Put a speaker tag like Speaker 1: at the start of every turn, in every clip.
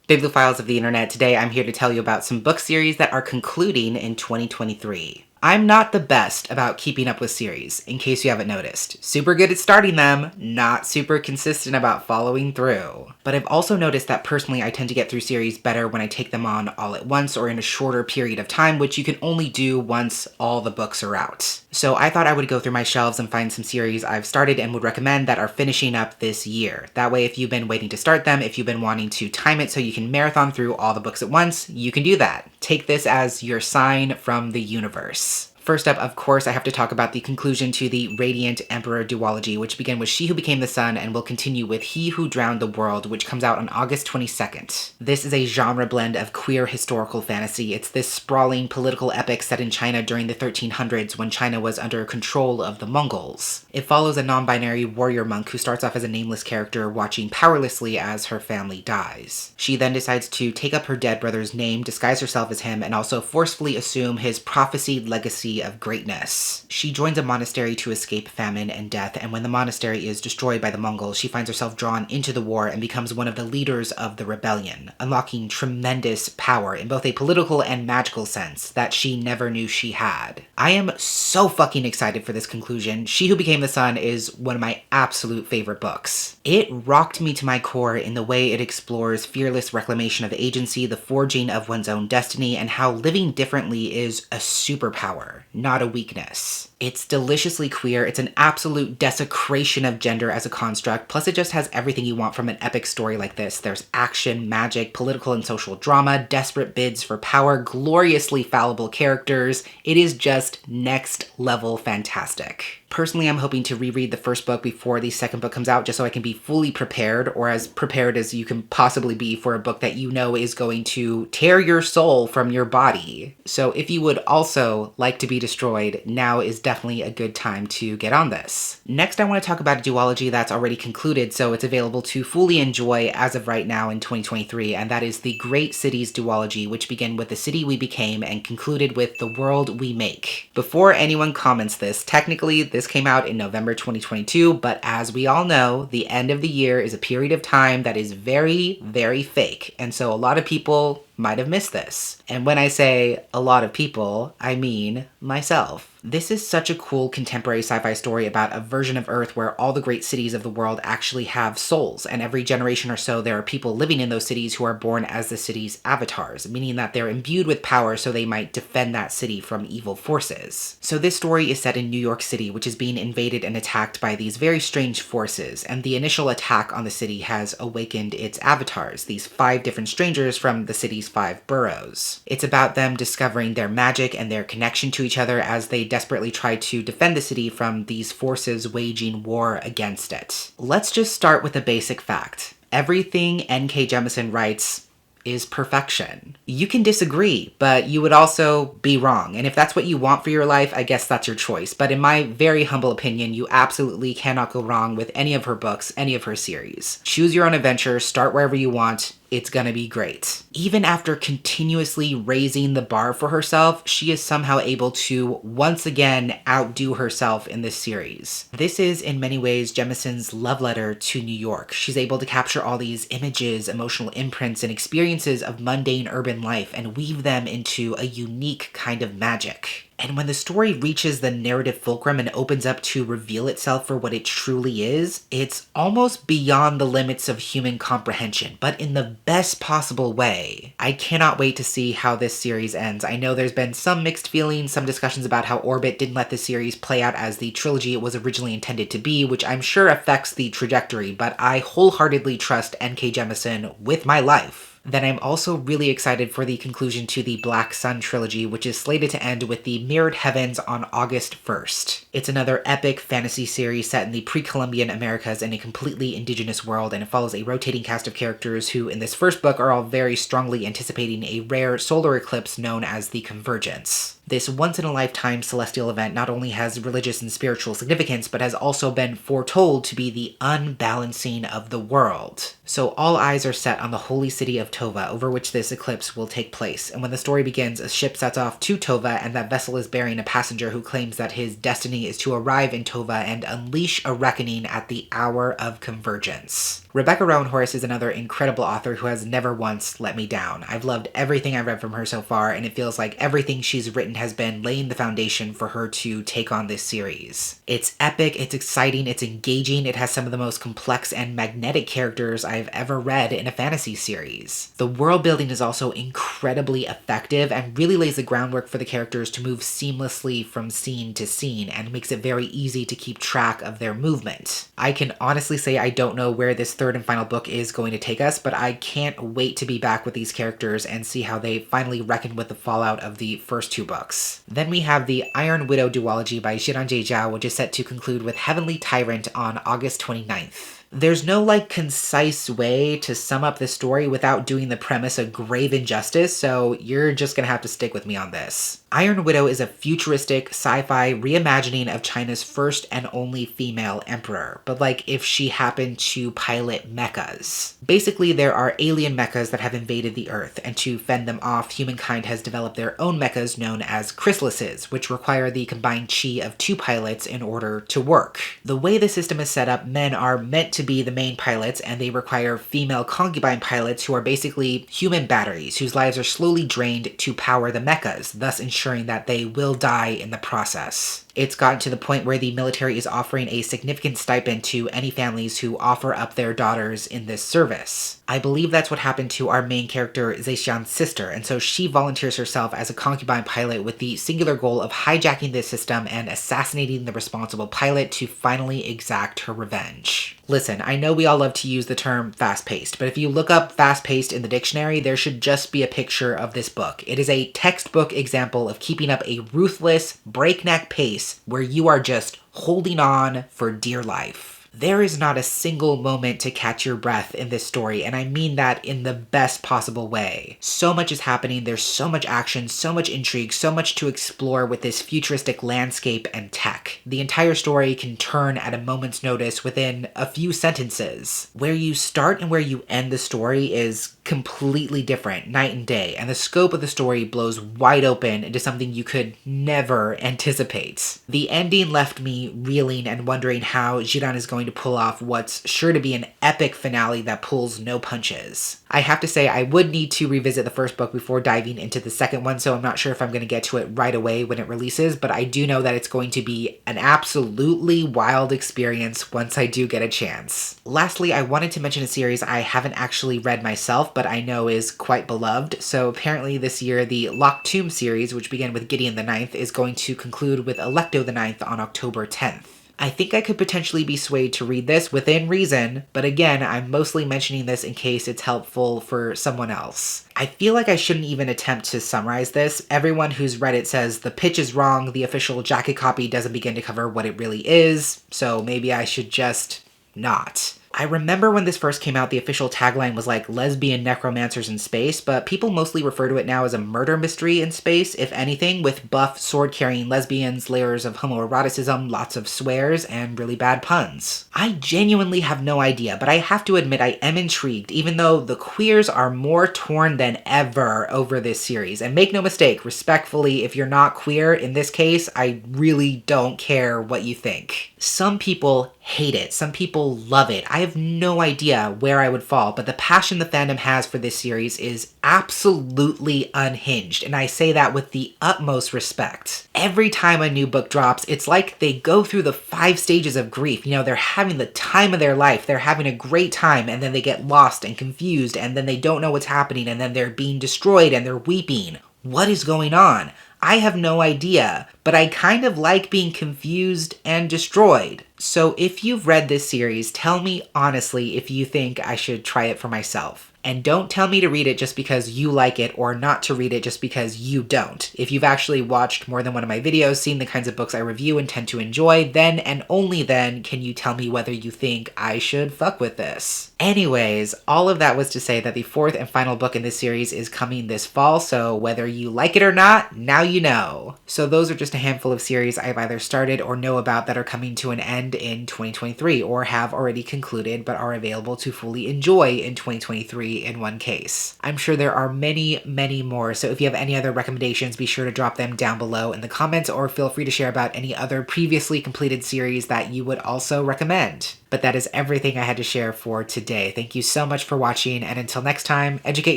Speaker 1: Bibliophiles of the internet, today I'm here to tell you about some book series that are concluding in 2023. I'm not the best about keeping up with series, in case you haven't noticed. Super good at starting them, not super consistent about following through. But I've also noticed that personally I tend to get through series better when I take them on all at once or in a shorter period of time, which you can only do once all the books are out. So I thought I would go through my shelves and find some series I've started and would recommend that are finishing up this year. That way, if you've been waiting to start them, if you've been wanting to time it so you can marathon through all the books at once, you can do that. Take this as your sign from the universe. First up, of course, I have to talk about the conclusion to the Radiant Emperor duology, which began with She Who Became the Sun and will continue with He Who Drowned the World, which comes out on August 22nd. This is a genre blend of queer historical fantasy. It's this sprawling political epic set in China during the 1300s when China was under control of the Mongols. It follows a non-binary warrior monk who starts off as a nameless character watching powerlessly as her family dies. She then decides to take up her dead brother's name, disguise herself as him, and also forcefully assume his prophesied legacy of greatness. She joins a monastery to escape famine and death, and when the monastery is destroyed by the Mongols, she finds herself drawn into the war and becomes one of the leaders of the rebellion, unlocking tremendous power in both a political and magical sense that she never knew she had. I am so fucking excited for this conclusion. She Who Became the Sun is one of my absolute favorite books. It rocked me to my core in the way it explores fearless reclamation of agency, the forging of one's own destiny, and how living differently is a superpower, not a weakness. It's deliciously queer, it's an absolute desecration of gender as a construct, plus it just has everything you want from an epic story like this. There's action, magic, political and social drama, desperate bids for power, gloriously fallible characters. It is just next level fantastic. Personally, I'm hoping to reread the first book before the second book comes out just so I can be fully prepared, or as prepared as you can possibly be for a book that you know is going to tear your soul from your body. So if you would also like to be destroyed, now is definitely a good time to get on this. Next, I want to talk about a duology that's already concluded, so it's available to fully enjoy as of right now in 2023, and that is the Great Cities duology, which began with The City We Became and concluded with The World We Make. Before anyone comments this, technically this came out in November 2022, but as we all know, the end of the year is a period of time that is very, very fake, and so a lot of people might have missed this. And when I say a lot of people, I mean myself. This is such a cool contemporary sci-fi story about a version of Earth where all the great cities of the world actually have souls, and every generation or so there are people living in those cities who are born as the city's avatars, meaning that they're imbued with power so they might defend that city from evil forces. So this story is set in New York City, which is being invaded and attacked by these very strange forces, and the initial attack on the city has awakened its avatars, these 5 different strangers from the city's 5 boroughs. It's about them discovering their magic and their connection to each other as they desperately try to defend the city from these forces waging war against it. Let's just start with a basic fact. Everything N.K. Jemisin writes is perfection. You can disagree, but you would also be wrong. And if that's what you want for your life, I guess that's your choice. But in my very humble opinion, you absolutely cannot go wrong with any of her books, any of her series. Choose your own adventure, start wherever you want. It's gonna be great. Even after continuously raising the bar for herself, she is somehow able to once again outdo herself in this series. This is in many ways Jemisin's love letter to New York. She's able to capture all these images, emotional imprints, and experiences of mundane urban life and weave them into a unique kind of magic. And when the story reaches the narrative fulcrum and opens up to reveal itself for what it truly is, it's almost beyond the limits of human comprehension, but in the best possible way. I cannot wait to see how this series ends. I know there's been some mixed feelings, some discussions about how Orbit didn't let the series play out as the trilogy it was originally intended to be, which I'm sure affects the trajectory, but I wholeheartedly trust N.K. Jemisin with my life. Then I'm also really excited for the conclusion to the Black Sun trilogy, which is slated to end with the Mirrored Heavens on August 1st. It's another epic fantasy series set in the pre-Columbian Americas in a completely indigenous world, and it follows a rotating cast of characters who, in this first book, are all very strongly anticipating a rare solar eclipse known as the Convergence. This once-in-a-lifetime celestial event not only has religious and spiritual significance, but has also been foretold to be the unbalancing of the world. So all eyes are set on the holy city of Tova, over which this eclipse will take place, and when the story begins, a ship sets off to Tova, and that vessel is bearing a passenger who claims that his destiny is to arrive in Tova and unleash a reckoning at the hour of convergence. Rebecca Roanhorse is another incredible author who has never once let me down. I've loved everything I've read from her so far, and it feels like everything she's written has been laying the foundation for her to take on this series. It's epic, it's exciting, it's engaging, it has some of the most complex and magnetic characters I've ever read in a fantasy series. The world building is also incredibly effective and really lays the groundwork for the characters to move seamlessly from scene to scene and makes it very easy to keep track of their movement. I can honestly say I don't know where this third and final book is going to take us, but I can't wait to be back with these characters and see how they finally reckon with the fallout of the first two books. Then we have the Iron Widow duology by Xiranjie Zhao, which is set to conclude with Heavenly Tyrant on August 29th. There's no concise way to sum up this story without doing the premise a grave injustice, so you're just gonna have to stick with me on this. Iron Widow is a futuristic sci-fi reimagining of China's first and only female emperor, but if she happened to pilot mechas. Basically, there are alien mechas that have invaded the Earth, and to fend them off, humankind has developed their own mechas known as chrysalises, which require the combined chi of two pilots in order to work. The way the system is set up, men are meant to be the main pilots, and they require female concubine pilots who are basically human batteries whose lives are slowly drained to power the mechas, thus ensuring that they will die in the process. It's gotten to the point where the military is offering a significant stipend to any families who offer up their daughters in this service. I believe that's what happened to our main character, Zetian's sister, and so she volunteers herself as a concubine pilot with the singular goal of hijacking this system and assassinating the responsible pilot to finally exact her revenge. Listen, I know we all love to use the term fast-paced, but if you look up fast-paced in the dictionary, there should just be a picture of this book. It is a textbook example of keeping up a ruthless, breakneck pace where you are just holding on for dear life. There is not a single moment to catch your breath in this story, and I mean that in the best possible way. So much is happening, there's so much action, so much intrigue, so much to explore with this futuristic landscape and tech. The entire story can turn at a moment's notice within a few sentences. Where you start and where you end the story is completely different, night and day, and the scope of the story blows wide open into something you could never anticipate. The ending left me reeling and wondering how Jiran is going to pull off what's sure to be an epic finale that pulls no punches. I have to say I would need to revisit the first book before diving into the second one, so I'm not sure if I'm going to get to it right away when it releases, but I do know that it's going to be an absolutely wild experience once I do get a chance. Lastly, I wanted to mention a series I haven't actually read myself, but I know is quite beloved. So apparently this year, the Locked Tomb series, which began with Gideon the Ninth, is going to conclude with Alecto the Ninth on October 10th. I think I could potentially be swayed to read this within reason, but again, I'm mostly mentioning this in case it's helpful for someone else. I feel like I shouldn't even attempt to summarize this. Everyone who's read it says the pitch is wrong, the official jacket copy doesn't begin to cover what it really is, so maybe I should just not. I remember when this first came out, the official tagline was lesbian necromancers in space, but people mostly refer to it now as a murder mystery in space, if anything, with buff, sword-carrying lesbians, layers of homoeroticism, lots of swears, and really bad puns. I genuinely have no idea, but I have to admit I am intrigued, even though the queers are more torn than ever over this series. And make no mistake, respectfully, if you're not queer, in this case, I really don't care what you think. Some people hate it. Some people love it. I have no idea where I would fall, but the passion the fandom has for this series is absolutely unhinged, and I say that with the utmost respect. Every time a new book drops, it's like they go through the 5 stages of grief. They're having the time of their life, they're having a great time, and then they get lost and confused, and then they don't know what's happening, and then they're being destroyed, and they're weeping. What is going on? I have no idea, but I kind of like being confused and destroyed. So if you've read this series, tell me honestly if you think I should try it for myself. And don't tell me to read it just because you like it or not to read it just because you don't. If you've actually watched more than one of my videos, seen the kinds of books I review and tend to enjoy, then and only then can you tell me whether you think I should fuck with this. Anyways, all of that was to say that the fourth and final book in this series is coming this fall, so whether you like it or not, now you know. So those are just a handful of series I've either started or know about that are coming to an end in 2023 or have already concluded but are available to fully enjoy in 2023 in one case. I'm sure there are many, many more, so if you have any other recommendations, be sure to drop them down below in the comments or feel free to share about any other previously completed series that you would also recommend. But that is everything I had to share for today. Thank you so much for watching, and until next time, educate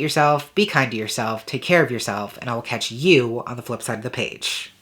Speaker 1: yourself, be kind to yourself, take care of yourself, and I will catch you on the flip side of the page.